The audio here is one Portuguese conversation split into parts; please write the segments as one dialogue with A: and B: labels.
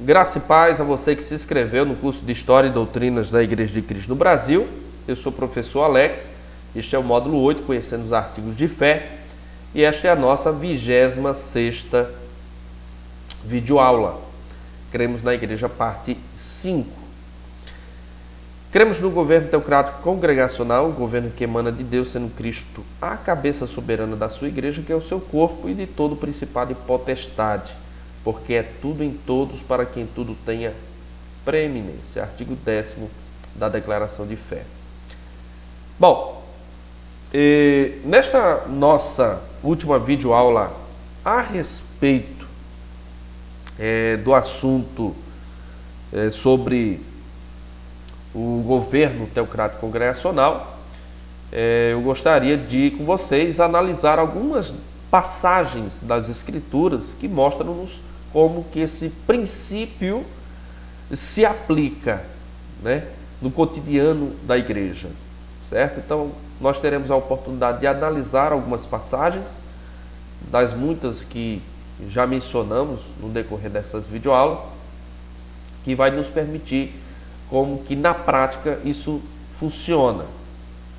A: Graça e paz a você que se inscreveu no curso de História e Doutrinas da Igreja de Cristo no Brasil. Eu sou o professor Alex, este é o módulo 8, Conhecendo os Artigos de Fé, e esta é a nossa 26ª videoaula. Cremos na Igreja, parte 5. Cremos no governo teocrático congregacional, o governo que emana de Deus, sendo Cristo a cabeça soberana da sua igreja, que é o seu corpo, e de todo principado e potestade, porque é tudo em todos, para quem tudo tenha preeminência. Artigo 10º da Declaração de Fé. Bom, nesta nossa última videoaula a respeito do assunto sobre o governo teocrático congregacional, eu gostaria de, com vocês, analisar algumas passagens das Escrituras que mostram-nos como que esse princípio se aplica, né, no cotidiano da igreja, certo? Então, nós teremos a oportunidade de analisar algumas passagens, das muitas que já mencionamos no decorrer dessas videoaulas, que vai nos permitir como que na prática isso funciona,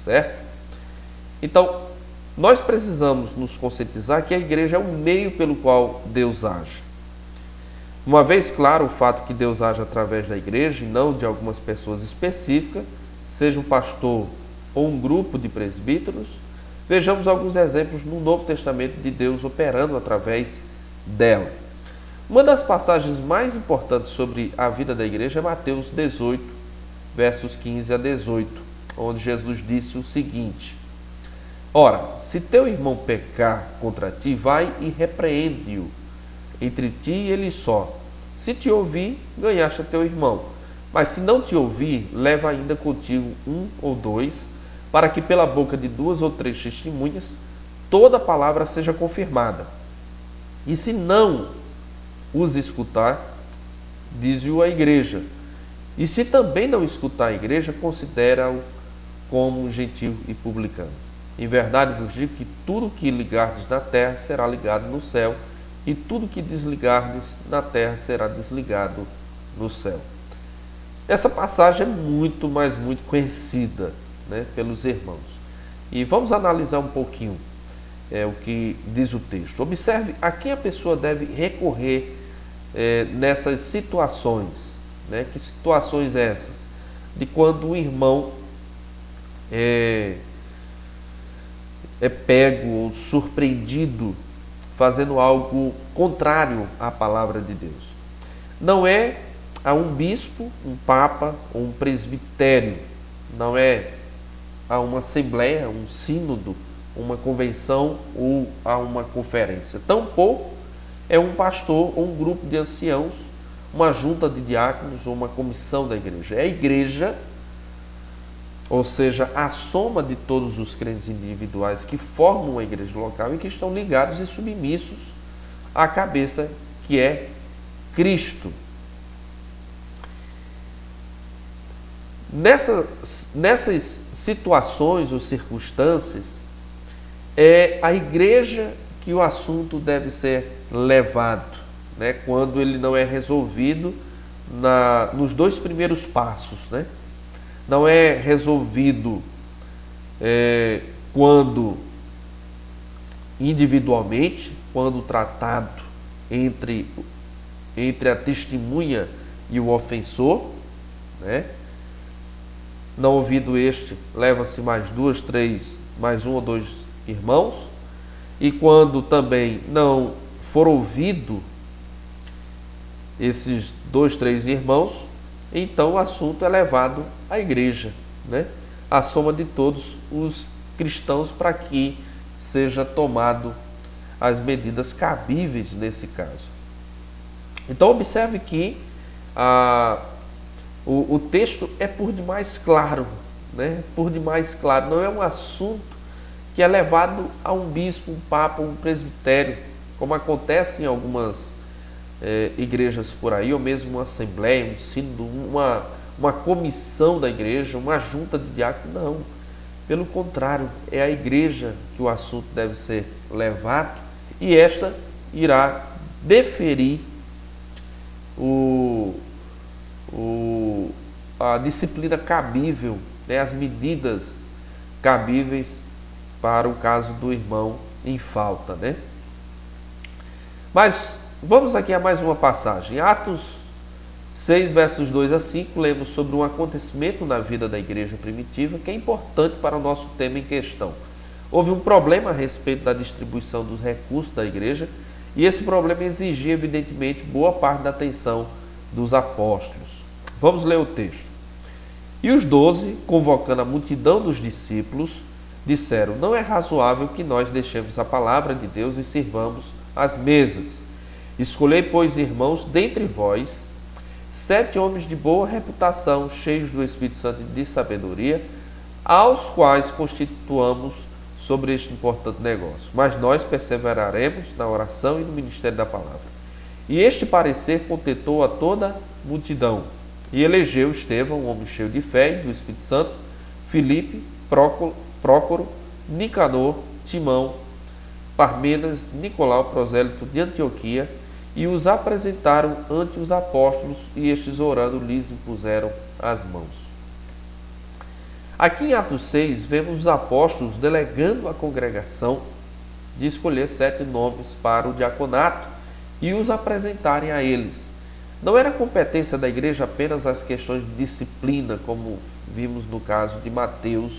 A: certo? Então, nós precisamos nos conscientizar que a igreja é o meio pelo qual Deus age. Uma vez claro o fato que Deus age através da igreja e não de algumas pessoas específicas, seja um pastor ou um grupo de presbíteros, vejamos alguns exemplos no Novo Testamento de Deus operando através dela. Uma das passagens mais importantes sobre a vida da igreja é Mateus 18, versos 15 a 18, onde Jesus disse o seguinte: Ora, se teu irmão pecar contra ti, vai e repreende-o entre ti e ele só. Se te ouvir, ganhaste a teu irmão. Mas se não te ouvir, leva ainda contigo um ou dois, para que pela boca de 2 ou 3 testemunhas toda palavra seja confirmada. E se não os escutar, diz-o a igreja. E se também não escutar a igreja, considera-o como um gentio e publicano. Em verdade vos digo que tudo que ligardes na terra será ligado no céu, e tudo que desligardes na terra será desligado no céu. Essa passagem é muito, mas muito conhecida, né, pelos irmãos. E vamos analisar um pouquinho o que diz o texto. Observe a quem a pessoa deve recorrer nessas situações, né? Que situações essas? De quando o irmão é pego ou surpreendido fazendo algo contrário à palavra de Deus. Não é a um bispo, um papa ou um presbitério, não é a uma assembleia, um sínodo, uma convenção ou a uma conferência. Tampouco é um pastor ou um grupo de anciãos, uma junta de diáconos ou uma comissão da igreja. É a igreja, ou seja, a soma de todos os crentes individuais que formam a igreja local e que estão ligados e submissos à cabeça que é Cristo. Nessas situações ou circunstâncias, é a igreja que o assunto deve ser levado, né, quando ele não é resolvido nos 2 primeiros passos, né? Não é resolvido quando individualmente, quando tratado entre a testemunha e o ofensor, né? Não ouvido este, leva-se mais 2, 3, mais 1 ou 2 irmãos. E quando também não for ouvido esses 2, 3 irmãos, então o assunto é levado à igreja, né? A soma de todos os cristãos, para que seja tomado as medidas cabíveis nesse caso. Então observe que o texto é por demais claro, né? Por demais claro, não é um assunto que é levado a um bispo, um papa, um presbitério, como acontece em algumas igrejas por aí, ou mesmo uma assembleia, um sínodo, uma comissão da igreja, uma junta de diáconos. Não, pelo contrário, é a igreja que o assunto deve ser levado, e esta irá deferir a disciplina cabível, né, as medidas cabíveis para o caso do irmão em falta, né? Mas vamos aqui a mais uma passagem. Atos 6, versos 2 a 5, lemos sobre um acontecimento na vida da igreja primitiva que é importante para o nosso tema em questão. Houve um problema a respeito da distribuição dos recursos da igreja e esse problema exigia, evidentemente, boa parte da atenção dos apóstolos. Vamos ler o texto. E os 12, convocando a multidão dos discípulos, disseram: não é razoável que nós deixemos a palavra de Deus e sirvamos as mesas. Escolhei, pois, irmãos, dentre vós, 7 homens de boa reputação, cheios do Espírito Santo e de sabedoria, aos quais constituamos sobre este importante negócio. Mas nós perseveraremos na oração e no ministério da palavra. E este parecer contentou a toda a multidão. E elegeu Estevão, um homem cheio de fé e do Espírito Santo, Filipe, Prócoro, Nicanor, Timão, Parmenas, Nicolau, prosélito de Antioquia, e os apresentaram ante os apóstolos, e estes, orando, lhes impuseram as mãos. Aqui em Atos 6, vemos os apóstolos delegando à congregação de escolher 7 nomes para o diaconato e os apresentarem a eles. Não era competência da igreja apenas as questões de disciplina, como vimos no caso de Mateus,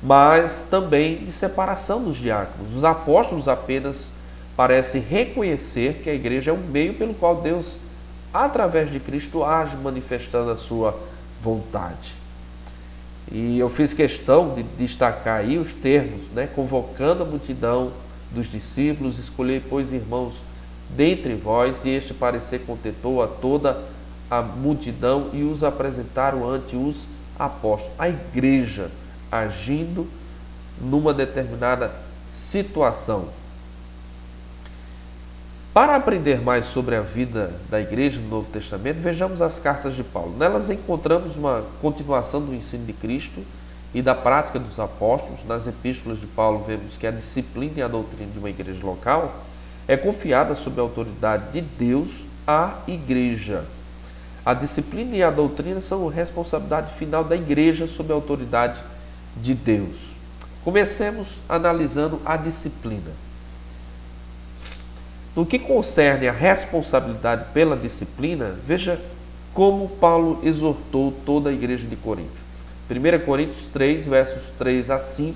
A: mas também de separação dos diáconos. Os apóstolos apenas parecem reconhecer que a igreja é um meio pelo qual Deus, através de Cristo, age manifestando a sua vontade. E eu fiz questão de destacar aí os termos, né? Convocando a multidão dos discípulos, escolhei, pois, irmãos, dentre vós, e este parecer contentou a toda a multidão, e os apresentaram ante os apóstolos. A igreja agindo numa determinada situação. Para aprender mais sobre a vida da igreja no Novo Testamento, vejamos as cartas de Paulo. Nelas encontramos uma continuação do ensino de Cristo e da prática dos apóstolos. Nas epístolas de Paulo vemos que a disciplina e a doutrina de uma igreja local é confiada sob a autoridade de Deus à igreja. A disciplina e a doutrina são responsabilidade final da igreja sob a autoridade de Deus. Comecemos analisando a disciplina. No que concerne a responsabilidade pela disciplina, veja como Paulo exortou toda a igreja de Corinto. 1 Coríntios 3, versos 3 a 5.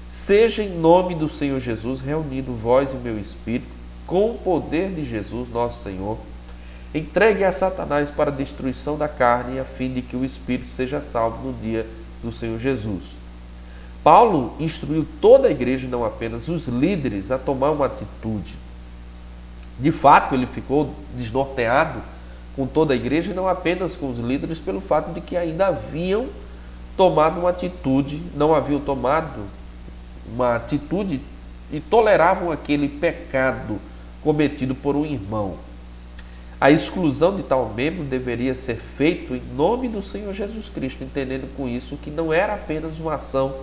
A: Seja em nome do Senhor Jesus reunido vós e o meu espírito, com o poder de Jesus, nosso Senhor, entregue a Satanás para a destruição da carne, a fim de que o espírito seja salvo no dia do Senhor Jesus. Paulo instruiu toda a igreja, não apenas os líderes, a tomar uma atitude. De fato, ele ficou desnorteado com toda a igreja e não apenas com os líderes, pelo fato de que ainda haviam tomado uma atitude, não haviam tomado uma atitude e toleravam aquele pecado cometido por um irmão. A exclusão de tal membro deveria ser feita em nome do Senhor Jesus Cristo, entendendo com isso que não era apenas uma ação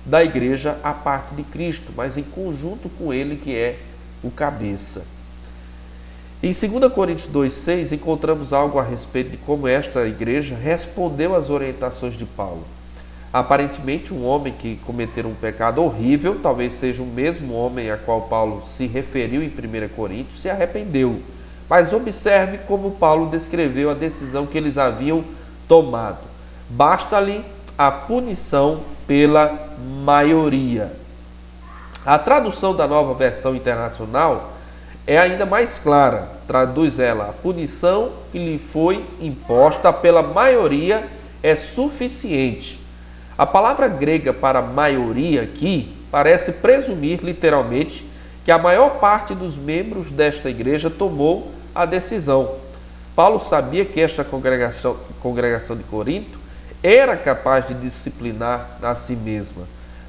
A: da igreja à parte de Cristo, mas em conjunto com ele, que é o cabeça. Em 2 Coríntios 2,6 encontramos algo a respeito de como esta igreja respondeu às orientações de Paulo. Aparentemente, um homem que cometeu um pecado horrível, talvez seja o mesmo homem a qual Paulo se referiu em 1 Coríntios, se arrependeu. Mas observe como Paulo descreveu a decisão que eles haviam tomado. Basta-lhe a punição pela maioria. A tradução da Nova Versão Internacional é ainda mais clara. Traduz ela: a punição que lhe foi imposta pela maioria é suficiente. A palavra grega para maioria aqui parece presumir literalmente que a maior parte dos membros desta igreja tomou a decisão. Paulo sabia que esta congregação de Corinto era capaz de disciplinar a si mesma.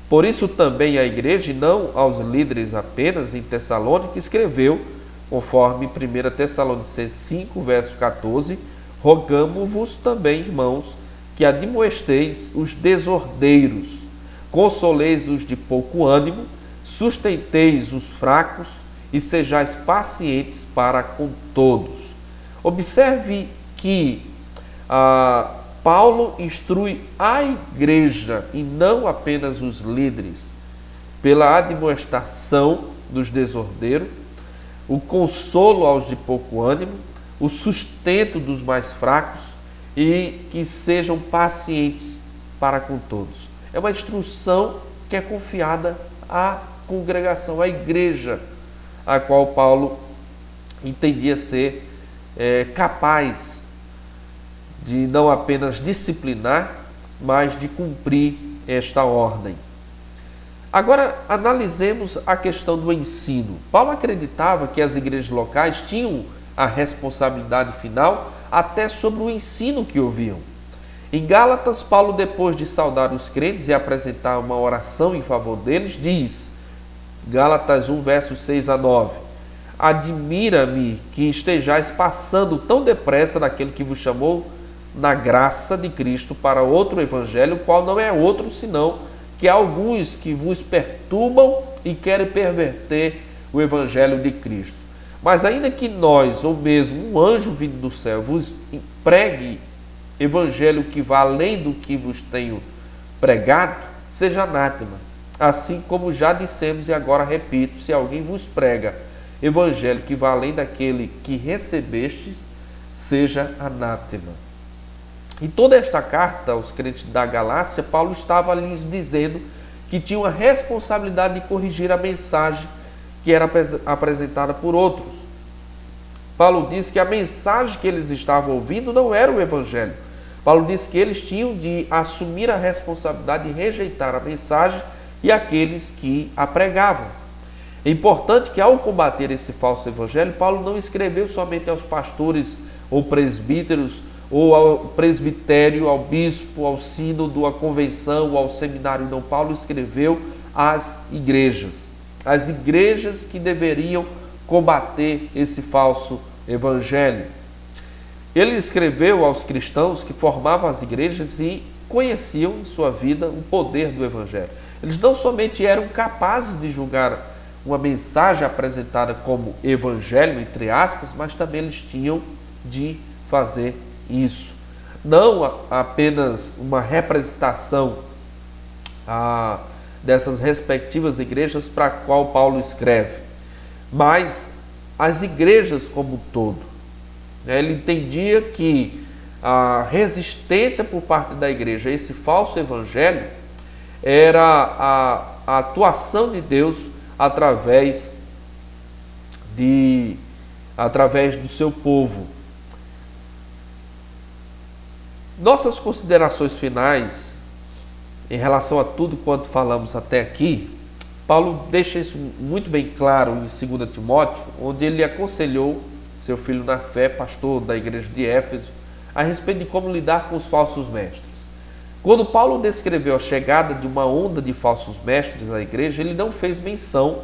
A: Por isso também a igreja, e não aos líderes apenas, em Tessalônica, escreveu, conforme 1 Tessalonicenses 5, verso 14, rogamo-vos também, irmãos, que admoesteis os desordeiros, consoleis os de pouco ânimo, sustenteis os fracos e sejais pacientes para com todos. Observe que Paulo instrui a igreja e não apenas os líderes pela admoestação dos desordeiros, o consolo aos de pouco ânimo, o sustento dos mais fracos e que sejam pacientes para com todos. É uma instrução que é confiada à congregação, à igreja, a qual Paulo entendia ser capaz de não apenas disciplinar, mas de cumprir esta ordem. Agora, analisemos a questão do ensino. Paulo acreditava que as igrejas locais tinham a responsabilidade final até sobre o ensino que ouviam. Em Gálatas, Paulo, depois de saudar os crentes e apresentar uma oração em favor deles, diz, Gálatas 1, versos 6 a 9, admira-me que estejais passando tão depressa daquele que vos chamou na graça de Cristo para outro evangelho, o qual não é outro senão que há alguns que vos perturbam e querem perverter o evangelho de Cristo. Mas ainda que nós, ou mesmo um anjo vindo do céu, vos pregue evangelho que vá além do que vos tenho pregado, seja anátema. Assim como já dissemos e agora repito, se alguém vos prega evangelho que vá além daquele que recebestes, seja anátema. Em toda esta carta aos crentes da Galácia, Paulo estava lhes dizendo que tinha a responsabilidade de corrigir a mensagem que era apresentada por outros. Paulo disse que a mensagem que eles estavam ouvindo não era o evangelho. Paulo disse que eles tinham de assumir a responsabilidade de rejeitar a mensagem e aqueles que a pregavam. É importante que, ao combater esse falso evangelho, Paulo não escreveu somente aos pastores ou presbíteros, ou ao presbitério, ao bispo, ao sínodo, à convenção, ao seminário. Não, Paulo escreveu às igrejas que deveriam combater esse falso evangelho. Ele escreveu aos cristãos que formavam as igrejas e conheciam em sua vida o poder do evangelho. Eles não somente eram capazes de julgar uma mensagem apresentada como evangelho, entre aspas, mas também eles tinham de fazer isso. Não apenas uma representação dessas respectivas igrejas para a qual Paulo escreve, mas as igrejas como um todo. Ele entendia que a resistência por parte da igreja a esse falso evangelho era a atuação de Deus através do seu povo. Nossas considerações finais em relação a tudo quanto falamos até aqui, Paulo deixa isso muito bem claro em 2 Timóteo, onde ele aconselhou seu filho na fé, pastor da igreja de Éfeso, a respeito de como lidar com os falsos mestres. Quando Paulo descreveu a chegada de uma onda de falsos mestres à igreja, ele não fez menção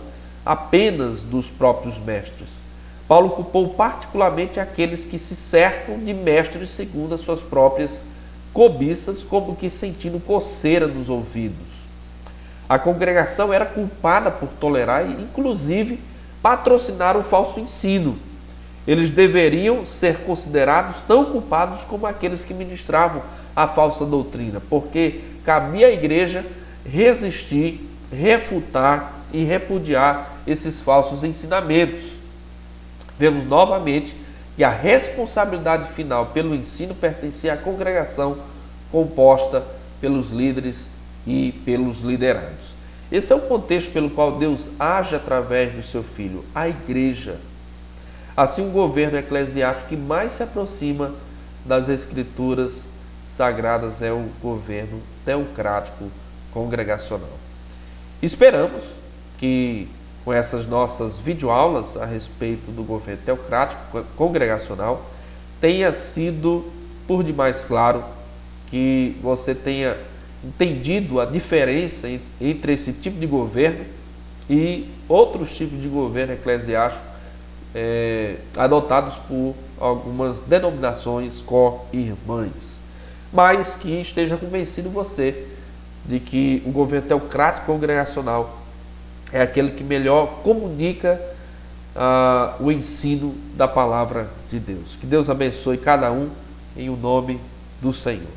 A: apenas dos próprios mestres. Paulo culpou particularmente aqueles que se cercam de mestres segundo as suas próprias cobiças, como que sentindo coceira nos ouvidos. A congregação era culpada por tolerar e, inclusive, patrocinar o falso ensino. Eles deveriam ser considerados tão culpados como aqueles que ministravam a falsa doutrina, porque cabia à igreja resistir, refutar e repudiar esses falsos ensinamentos. Vemos novamente que a responsabilidade final pelo ensino pertencia à congregação composta pelos líderes e pelos liderados. Esse é o contexto pelo qual Deus age através do seu Filho, a igreja. Assim, o governo eclesiástico que mais se aproxima das Escrituras sagradas é o governo teocrático congregacional. Esperamos que com essas nossas videoaulas a respeito do governo teocrático congregacional tenha sido por demais claro, que você tenha entendido a diferença entre esse tipo de governo e outros tipos de governo eclesiástico adotados por algumas denominações co-irmãs, mas que esteja convencido você de que o governo teocrático congregacional é aquele que melhor comunica o ensino da palavra de Deus. Que Deus abençoe cada um em o nome do Senhor.